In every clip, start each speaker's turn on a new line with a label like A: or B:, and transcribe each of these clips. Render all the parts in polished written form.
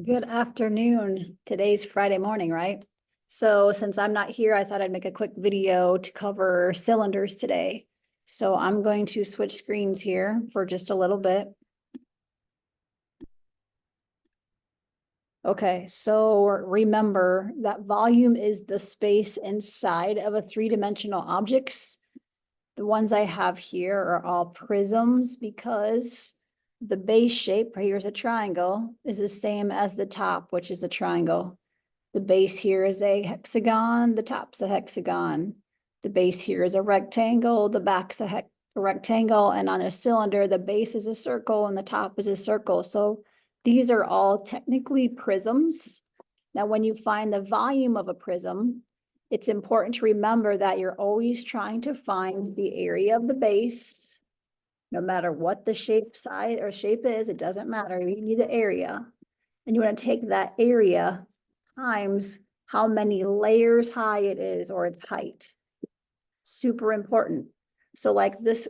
A: Good afternoon. Today's Friday morning, right? So since I'm not here, I thought I'd make a quick video to cover cylinders today. So I'm going to switch screens here for just a little bit. Okay, so remember that volume is the space inside of a three-dimensional objects. The ones I have here are all prisms because the base shape, here's a triangle, is the same as the top, which is a triangle. The base here is a hexagon, the top's a hexagon. The base here is a rectangle, the back's a rectangle, and on a cylinder, the base is a circle and the top is a circle. So these are all technically prisms. Now, when you find the volume of a prism, it's important to remember that you're always trying to find the area of the base. No matter what the shape, size, or shape is, it doesn't matter. You need the area. And you want to take that area times how many layers high it is or its height. Super important. So like this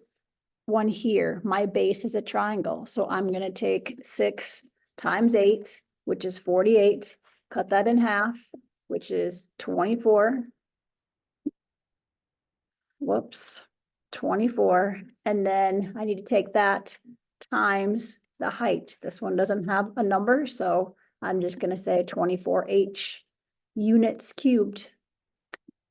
A: one here, my base is a triangle. So I'm going to take 6 times 8, which is 48, cut that in half, which is 24. Whoops, 24. And then I need to take that times the height. This one doesn't have a number, so I'm just going to say 24H units cubed.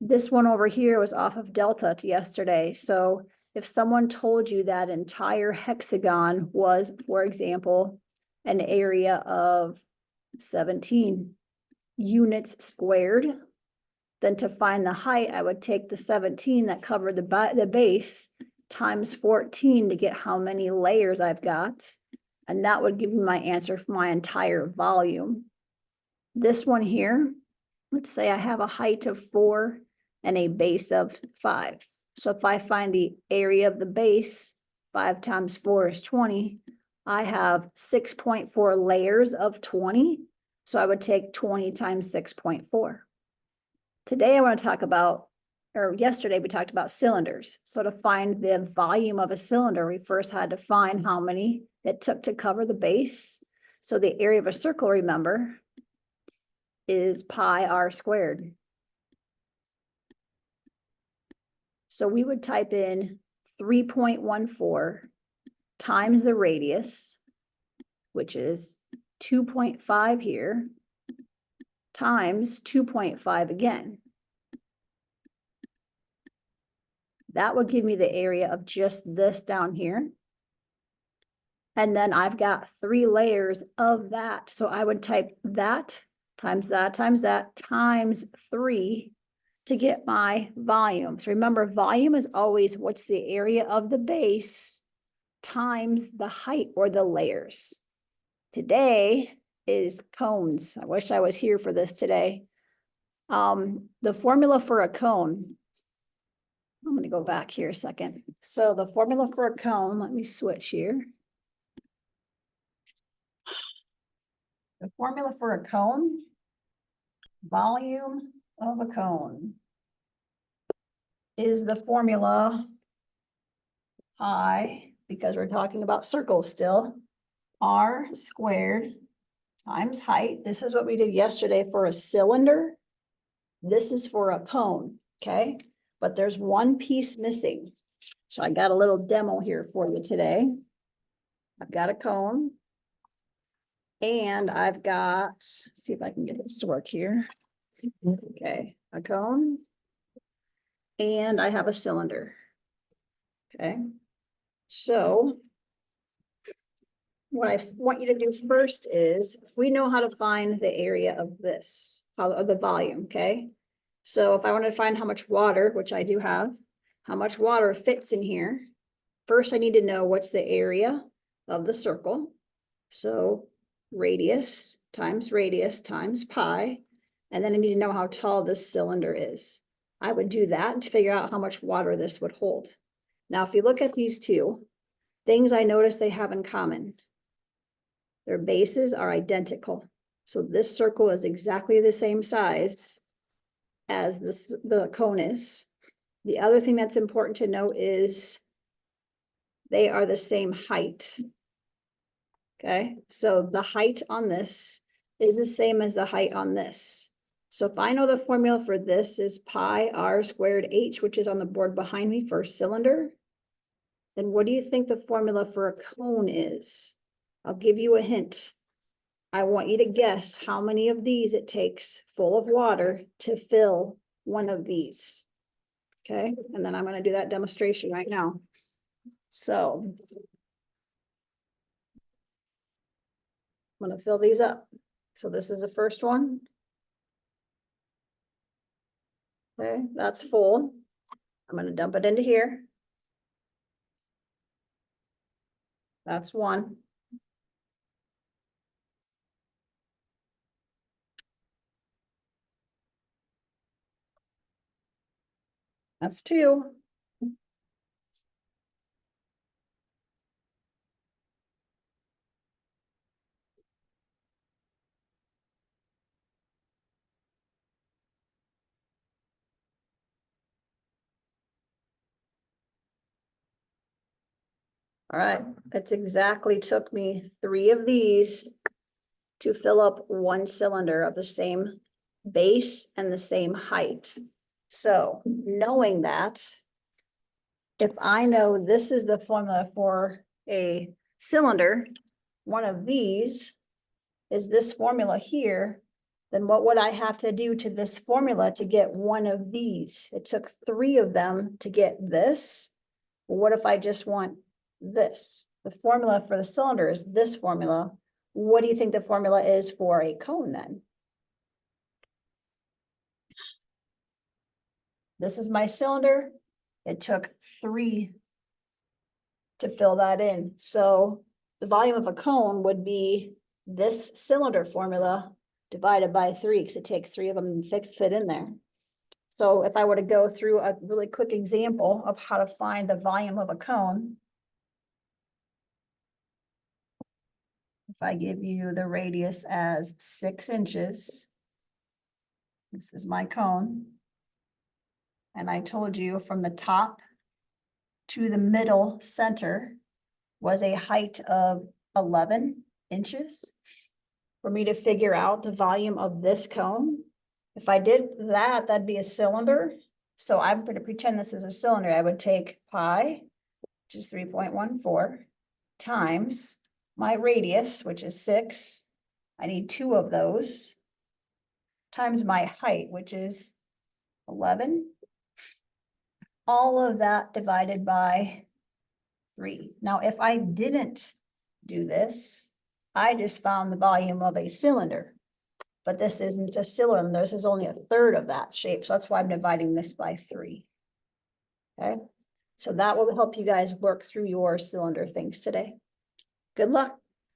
A: This one over here was off of delta to yesterday. So if someone told you that entire hexagon was, for example, an area of 17 units squared, then to find the height, I would take the 17 that covered the base times 14 to get how many layers I've got. And that would give me my answer for my entire volume. This one here, let's say I have a height of 4 and a base of 5. So if I find the area of the base, 5 times 4 is 20. I have 6.4 layers of 20. So I would take 20 times 6.4. Today I want to talk about, or yesterday we talked about cylinders. So to find the volume of a cylinder, we first had to find how many it took to cover the base. So the area of a circle, remember, is pi r squared. So we would type in 3.14 times the radius, which is 2.5 here, times 2.5 again. That would give me the area of just this down here. And then I've got 3 layers of that. So I would type that times that times that times 3 to get my volume. So remember, volume is always what's the area of the base times the height or the layers. Today is cones. I wish I was here for this today. The formula for a cone, I'm going to go back here a second. So the formula for a cone, let me switch here. The formula for a cone, volume of a cone, is the formula pi, because we're talking about circles still, r squared times height. This is what we did yesterday for a cylinder. This is for a cone, okay? But there's one piece missing. So I got a little demo here for you today. I've got a cone. And I've got, let's see if I can get this to work here. Okay, a cone. And I have a cylinder. Okay. So what I want you to do first is, if we know how to find the area of this, of the volume, okay? So if I want to find how much water, which I do have, how much water fits in here, first I need to know what's the area of the circle. So radius times pi, and then I need to know how tall this cylinder is. I would do that to figure out how much water this would hold. Now, if you look at these two things, I notice they have in common. Their bases are identical. So this circle is exactly the same size as the cone is. The other thing that's important to note is they are the same height. Okay, so the height on this is the same as the height on this. So if I know the formula for this is pi r squared h, which is on the board behind me for a cylinder, then what do you think the formula for a cone is? I'll give you a hint. I want you to guess how many of these it takes full of water to fill one of these. Okay, and then I'm going to do that demonstration right now. So I'm going to fill these up. So this is the first one. Okay, that's full. I'm going to dump it into here. That's one. That's two. All right, it's exactly took me 3 of these to fill up one cylinder of the same base and the same height. So knowing that, if I know this is the formula for a cylinder, one of these is this formula here, then what would I have to do to this formula to get one of these? It took 3 of them to get this. Well, what if I just want this? The formula for the cylinder is this formula. What do you think the formula is for a cone then? This is my cylinder. It took 3 to fill that in. So the volume of a cone would be this cylinder formula divided by 3, because it takes 3 of them to fit in there. So if I were to go through a really quick example of how to find the volume of a cone, if I give you the radius as 6 inches, this is my cone. And I told you from the top to the middle center was a height of 11 inches. For me to figure out the volume of this cone, if I did that, that'd be a cylinder. So I'm going to pretend this is a cylinder. I would take pi, which is 3.14, times my radius, which is 6. I need 2 of those, times my height, which is 11. All of that divided by 3. Now, if I didn't do this, I just found the volume of a cylinder. But this isn't a cylinder, this is only a third of that shape. So that's why I'm dividing this by 3. Okay, so that will help you guys work through your cylinder things today. Good luck.